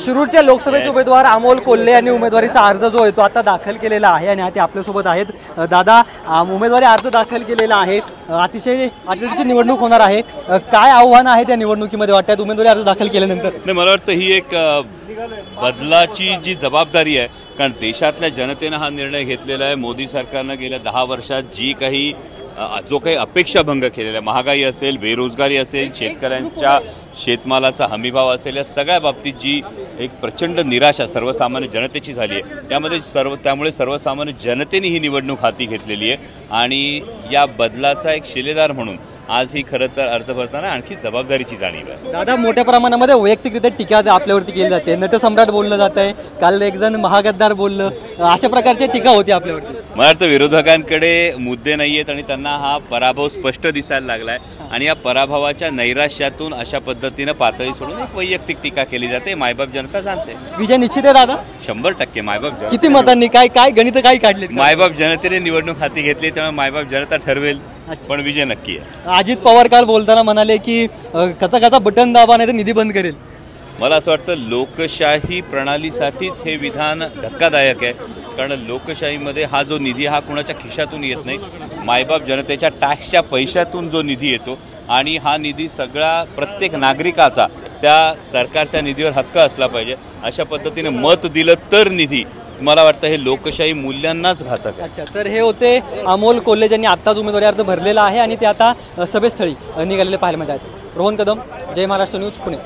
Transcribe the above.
शिरूरचे लोकसभेचे उमेदवार अमोल कोल्हे यांनी उमेदवारीचा अर्ज जो आहे तो आता दाखल केलेला आहे आणि ते आपल्यासोबत आहेत. दादा, उमेदवारी अर्ज दाखल केलेला आहे, अतिशय निवडणूक होणार आहे, काय आव्हान आहे त्या निवडणुकीमध्ये वाटतं उमेदवारी अर्ज दाखल केल्यानंतर? नाही, मला वाटतं ही एक बदलाची जी जबाबदारी आहे, कारण देशातल्या जनतेनं हा निर्णय घेतलेला आहे. मोदी सरकारनं गेल्या 10 वर्षात जो काही अपेक्षाभंग केलेला आहे, महागाई असेल, बेरोजगारी असेल, शेतकऱ्यांच्या शेतमालाचा हमीभाव असेल, या सगळ्या बाबतीत जी एक प्रचंड निराशा सर्वसामान्य जनतेची झाली आहे, त्यामुळे सर्वसामान्य जनतेने ही निवडणूक हाती घेतलेली आहे. आणि या बदलाचा एक शिलेदार म्हणून आज ही खरं तर अर्ज भरताना आणखी जबाबदारीची जाणीव आहे. दादा, मोठ्या प्रमाणामध्ये वैयक्तिकरित्या टीका आपल्यावरती केली जाते, नटसम्राट बोललं जात आहे, काल एक जण महागद्दार बोललं, अशा प्रकारची टीका होती आपल्यावरती. मला वाटतं विरोधकांकडे मुद्दे नाही आहेत आणि त्यांना हा पराभव स्पष्ट दिसायला लागलाय आणि या पराभवाच्या नैराश्यातून अशा पद्धतीनं पातळी सोडून एक वैयक्तिक टीका केली जाते. मायबाप जनता जाणते विजय निश्चित आहे दादा. 100% मायबाप. किती मतांनी काय गणित काय काढले? मायबाप जनतेने निवडणूक हाती घेतली, त्यामुळे मायबाप जनता ठरवेल, पण विजय नक्की आहे. अजित पवार काल बोलताना म्हणाले की कचा बटन दाबा नाही तर निधी बंद करेल. मला असं वाटतं लोकशाही प्रणालीसाठीच हे विधान धक्कादायक आहे, कारण लोकशाहीमध्ये हा जो निधी हा कुणाच्या खिशातून येत नाही, मायबाप जनतेच्या टॅक्सच्या पैशातून जो निधी येतो आणि हा निधी सगळा प्रत्येक नागरिकाचा त्या सरकारच्या निधीवर हक्क असला पाहिजे. अशा पद्धतीने मत दिलं तर निधी, मला वाटतं हे लोकशाही मूल्यांनाच घातक आहे. अच्छा, तर हे होते अमोल कोल्हे ज्यांनी आत्ताच उमेदवारी अर्ज भरलेला आहे आणि ते आता सभेस्थळी निघालेले पाहायला मिळत आहेत. रोहन कदम, जय महाराष्ट्र न्यूज, पुणे.